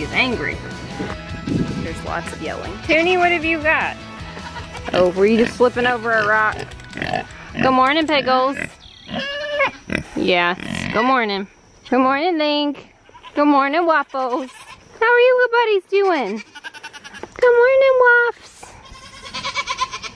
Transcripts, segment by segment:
is angry. There's lots of yelling. Toonie, what have you got? Oh, were you just flipping over a rock? Good morning, Pickles. Yes, good morning. Good morning, Link. Good morning, Waffles. How are you buddies doing? Good morning, Waffs.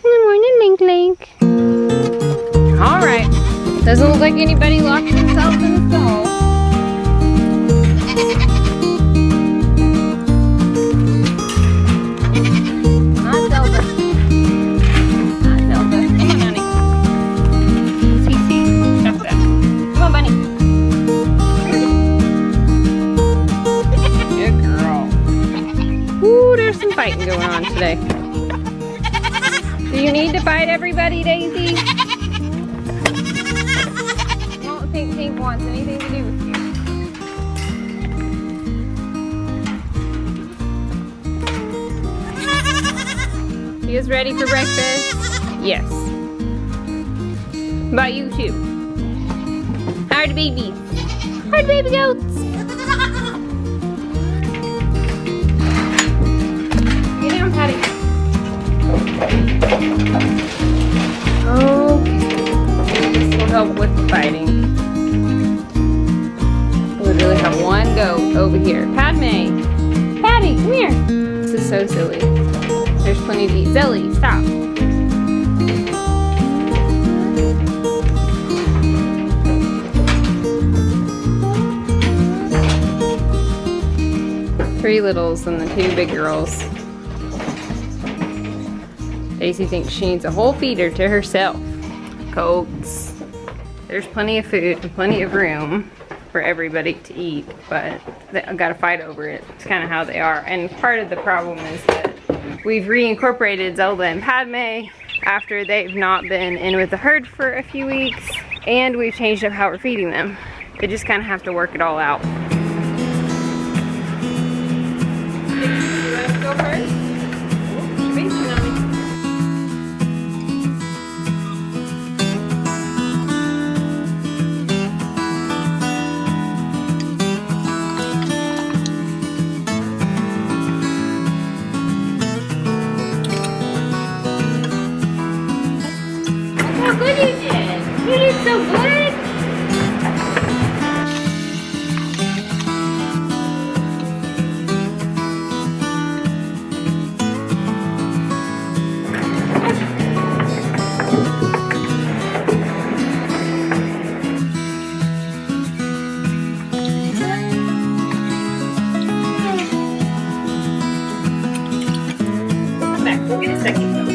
Good morning, Link Link. Alright. Doesn't look like anybody locked themselves in the stall. Not Zelda. Not Zelda. Come on, honey. See. Stop that. Come on, bunny. Good girl. Ooh, there's some fighting going on today. Do you need to fight everybody, Daisy? I don't think Pink wants anything to do with you. He is ready for breakfast? Yes. How about you too? How are the babies? How are the baby goats? Get down, Patty. Okay. This will help with the fighting. We literally have one goat over here. Padme! Patty, come here! This is so silly. There's plenty to eat. Zelly, stop. Three littles and the two big girls. Daisy thinks she needs a whole feeder to herself. Goats. There's plenty of food and plenty of room for everybody to eat, but I've got to fight over it. It's kind of how they are. And part of the problem is that we've reincorporated Zelda and Padme after they've not been in with the herd for a few weeks, and we've changed up how we're feeding them. They just kind of have to work it all out. Let's go first. How good you did! You did so good! Come back, we'll get a second though.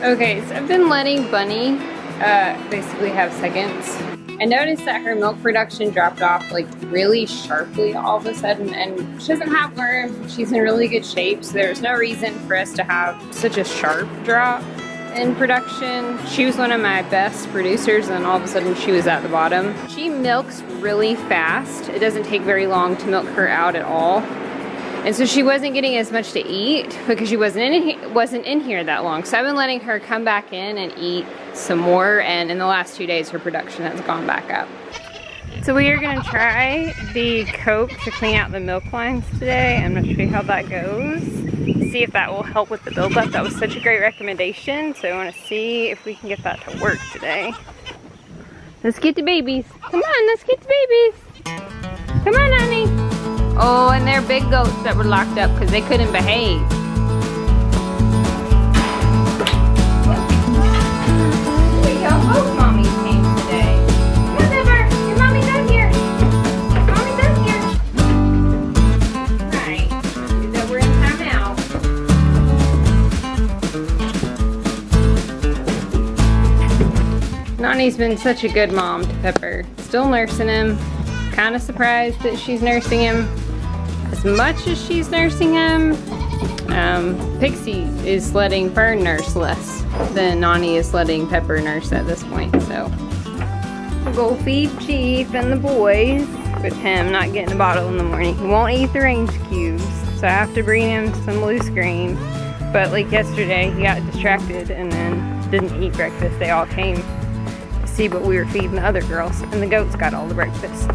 Okay, so I've been letting Bunny basically have seconds. I noticed that her milk production dropped off like really sharply all of a sudden, and she doesn't have worms. She's in really good shape, so there's no reason for us to have such a sharp drop in production. She was one of my best producers, and all of a sudden she was at the bottom. She milks really fast. It doesn't take very long to milk her out at all. And so she wasn't getting as much to eat because she wasn't in here that long. So I've been letting her come back in and eat some more, and in the last 2 days her production has gone back up. So we are gonna try the Coke to clean out the milk lines today. I'm gonna show you how that goes. See if that will help with the buildup. That was such a great recommendation, so I wanna see if we can get that to work today. Let's get the babies. Come on, let's get the babies. Come on, honey. Oh, and they're big goats that were locked up because they couldn't behave. Here we go. Both mommies came today. Come on, Zipper. Your mommy's out here. Mommy's out here. Right. So we're in timeout. Nani's been such a good mom to Pepper. Still nursing him. Kind of surprised that she's nursing him as much as she's nursing him. Pixie is letting Fern nurse less than Nani is letting Pepper nurse at this point, so. We'll go feed Chief and the boys with him not getting a bottle in the morning. He won't eat the range cubes, so I have to bring him some loose grain. But like yesterday, he got distracted and then didn't eat breakfast. They all came to see what we were feeding the other girls, and the goats got all the breakfast.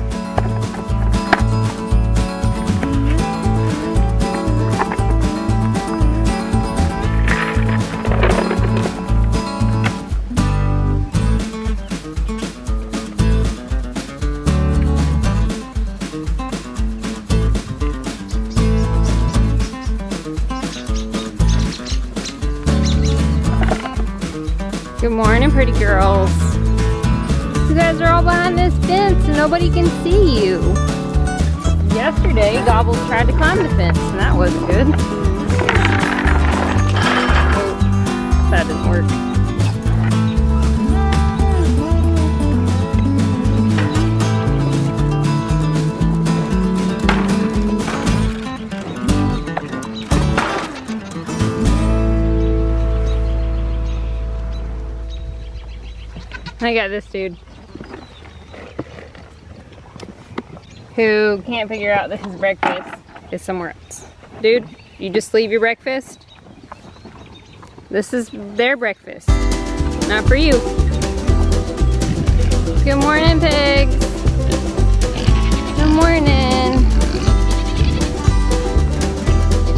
Good morning, pretty girls. You guys are all behind this fence and nobody can see you. Yesterday, Gobbles tried to climb the fence and that wasn't good. Oh, that didn't work. I got this dude who can't figure out that his breakfast is somewhere else. Dude, you just leave your breakfast? This is their breakfast, not for you. Good morning, pigs. Good morning.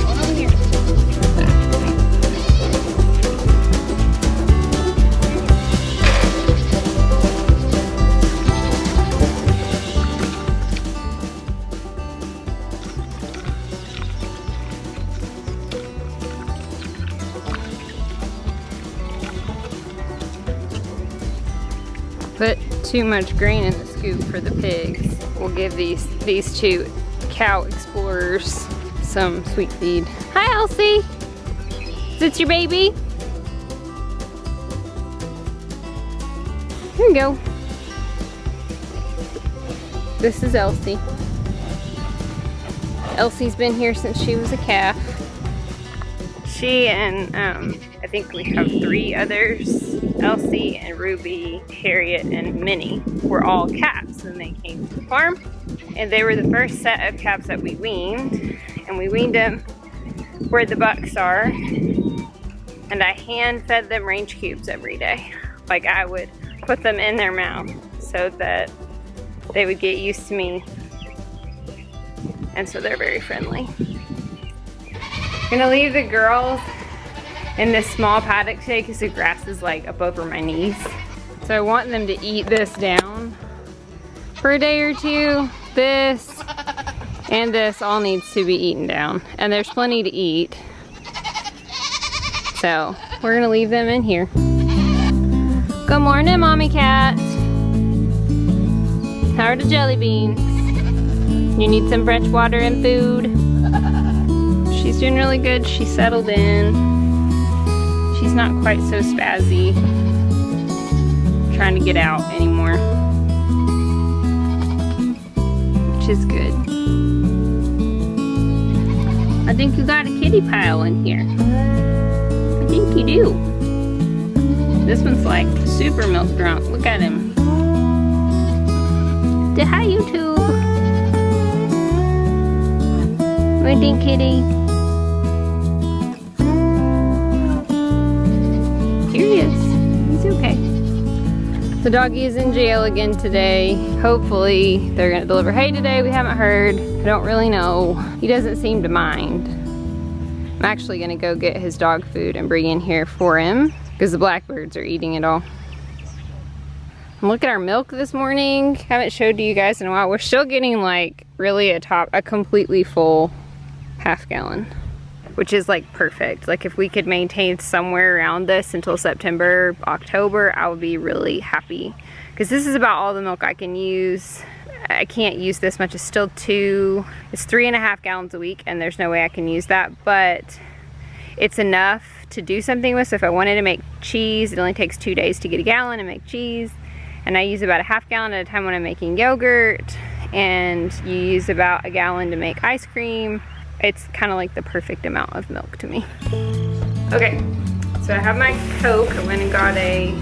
Over here. Put too much grain in the scoop for the pigs. We'll give these two cow explorers some sweet feed. Hi, Elsie. Is this your baby? Here you go. This is Elsie. Elsie's been here since she was a calf. She and I think we have 3 others. Elsie and Ruby, Harriet, and Minnie were all calves when they came to the farm. And they were the first set of calves that we weaned. And we weaned them where the bucks are. And I hand fed them range cubes every day. Like I would put them in their mouth so that they would get used to me. And so they're very friendly. I'm gonna leave the girls in this small paddock today because the grass is like up over my knees. So I want them to eat this down for a day or two. This and this all needs to be eaten down. And there's plenty to eat. So we're gonna leave them in here. Good morning, Mommy Cat. How are the jelly beans? You need some fresh water and food? She's doing really good. She's settled in. She's not quite so spazzy, trying to get out anymore, which is good. I think you got a kitty pile in here. I think you do. This one's like super milk drunk. Look at him. Say hi, YouTube. What do you think, kitty? Here he is. He's okay. The doggy is in jail again today. Hopefully they're gonna deliver hay today. We haven't heard. I don't really know. He doesn't seem to mind. I'm actually gonna go get his dog food and bring in here for him because the blackbirds are eating it all. And look at our milk this morning. Haven't showed to you guys in a while. We're still getting like really a completely full half gallon, which is like perfect. Like if we could maintain somewhere around this until September, October, I would be really happy. Because this is about all the milk I can use. I can't use this much. It's still it's 3.5 gallons a week and there's no way I can use that, but it's enough to do something with. So if I wanted to make cheese, it only takes 2 days to get a gallon and make cheese. And I use about a half gallon at a time when I'm making yogurt. and you use about 1 gallon to make ice cream. It's kind of like the perfect amount of milk to me. Okay, so I have my Coke. I went and got a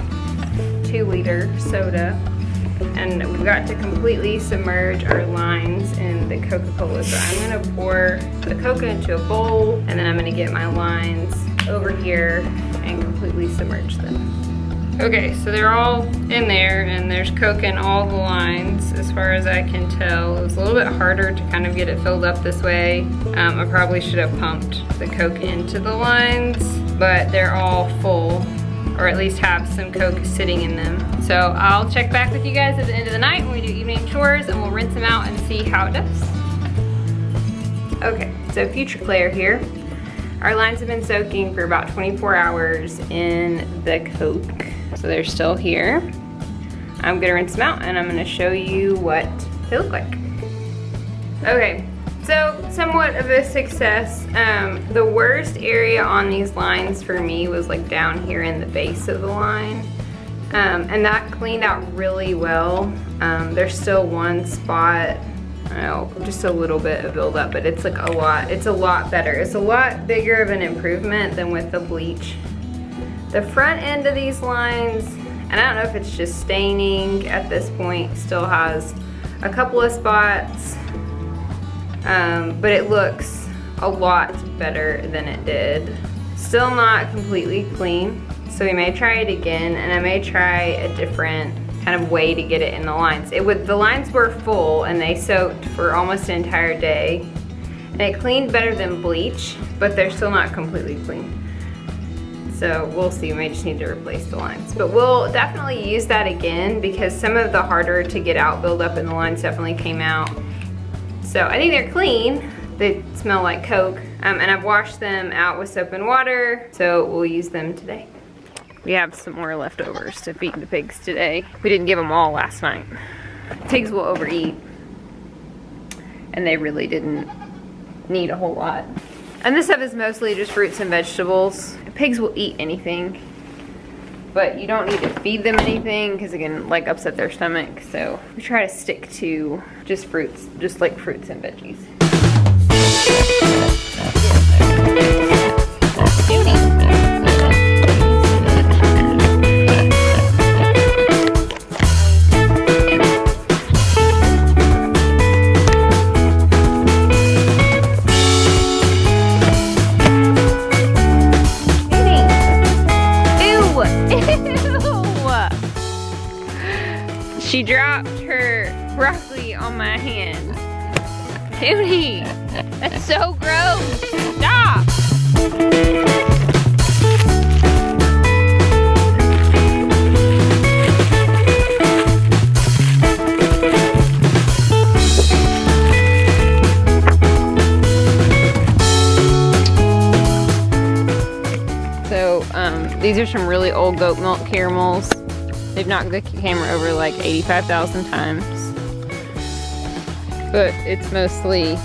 2-liter soda, and we've got to completely submerge our lines in the Coca-Cola. So I'm gonna pour the Coke into a bowl, and then I'm gonna get my lines over here and completely submerge them. Okay, so they're all in there, and there's Coke in all the lines as far as I can tell. It was a little bit harder to kind of get it filled up this way. I probably should have pumped the Coke into the lines, but they're all full, or at least have some Coke sitting in them. So I'll check back with you guys at the end of the night when we do evening chores, and we'll rinse them out and see how it does. Okay, so future Claire here. Our lines have been soaking for about 24 hours in the Coke. So they're still here. I'm gonna rinse them out and I'm gonna show you what they look like. Okay, so somewhat of a success. The worst area on these lines for me was like down here in the base of the line. And that cleaned out really well. There's still one spot, I don't know, just a little bit of buildup, but it's like a lot better. It's a lot bigger of an improvement than with the bleach. The front end of these lines, and I don't know if it's just staining at this point, still has a couple of spots, but it looks a lot better than it did. Still not completely clean, so we may try it again, and I may try a different kind of way to get it in the lines. The lines were full and they soaked for almost an entire day, and it cleaned better than bleach, but they're still not completely clean. So we'll see, we may just need to replace the lines. But we'll definitely use that again because some of the harder to get out buildup in the lines definitely came out. So I think they're clean. They smell like Coke. And I've washed them out with soap and water, so we'll use them today. We have some more leftovers to feed the pigs today. We didn't give them all last night. Pigs will overeat, and they really didn't need a whole lot. And this stuff is mostly just fruits and vegetables. Pigs will eat anything, but you don't need to feed them anything because it can like upset their stomach. So we try to stick to just fruits, just like fruits and veggies. She dropped her broccoli on my hand. Tootie, that's so gross. Stop. So these are some really old goat milk caramels. They've knocked the camera over like 85,000 times. But it's mostly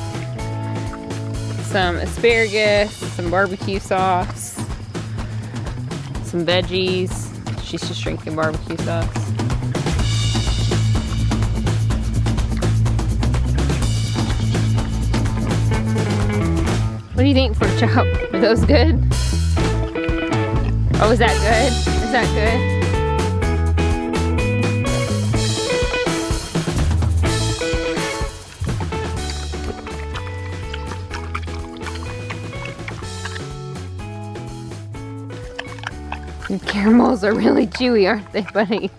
some asparagus, some barbecue sauce, some veggies. She's just drinking barbecue sauce. What do you think, pork chop? Are those good? Oh, is that good? Is that good? The caramels are really chewy, aren't they, buddy?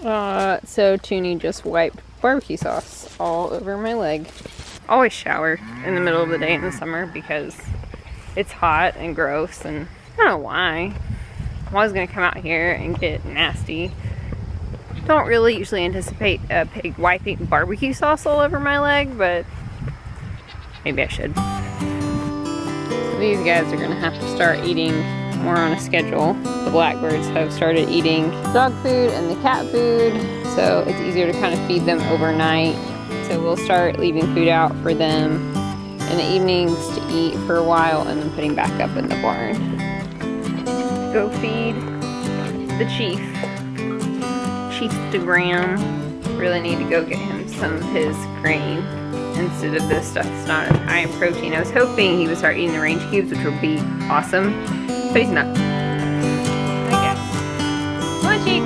So Toonie just wiped barbecue sauce all over my leg. Always shower in the middle of the day in the summer because it's hot and gross, and I don't know why. I'm always gonna come out here and get nasty. Don't really usually anticipate a pig wiping barbecue sauce all over my leg, but maybe I should. So these guys are gonna have to start eating more on a schedule. The blackbirds have started eating dog food and the cat food, so it's easier to kind of feed them overnight. So we'll start leaving food out for them in the evenings to eat for a while and then putting back up in the barn. Go feed the Chief. Chiefstagram. Really need to go get him some of his grain instead of this stuff that's not as high in protein. I was hoping he would start eating the range cubes, which would be awesome, but he's not. I guess. Come on, Cheek.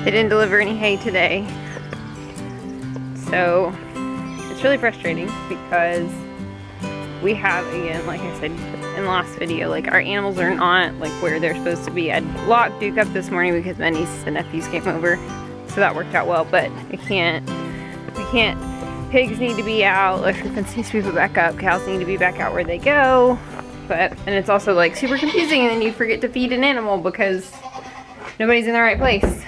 They didn't deliver any hay today, so it's really frustrating because we have, again, like I said in the last video, like our animals are not like where they're supposed to be. I locked Duke up this morning because my nieces and nephews came over, so that worked out well, but we can't, pigs need to be out, electric fence needs to be put back up, cows need to be back out where they go, and it's also like super confusing, and then you forget to feed an animal because nobody's in the right place.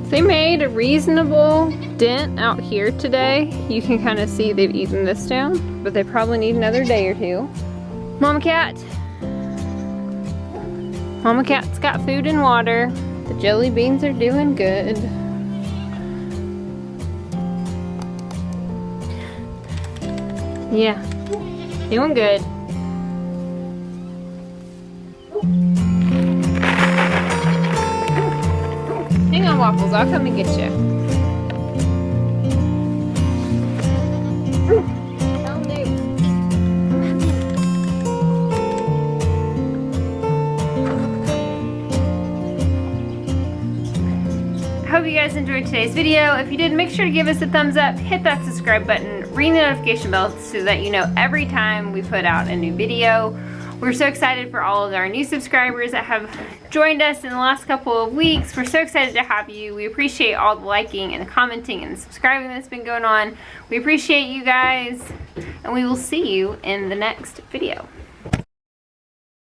They made a reasonable dent out here today. You can kind of see they've eaten this down, but they probably need another day or two. Mama cat. Mama cat's got food and water. The jelly beans are doing good. Yeah, doing good. Hang on, Waffles, I'll come and get you. I hope you guys enjoyed today's video. If you did, make sure to give us a thumbs up, hit that subscribe button, ring the notification bell so that you know every time we put out a new video. We're so excited for all of our new subscribers that have joined us in the last couple of weeks. We're so excited to have you. We appreciate all the liking and the commenting and the subscribing that's been going on. We appreciate you guys, and we will see you in the next video.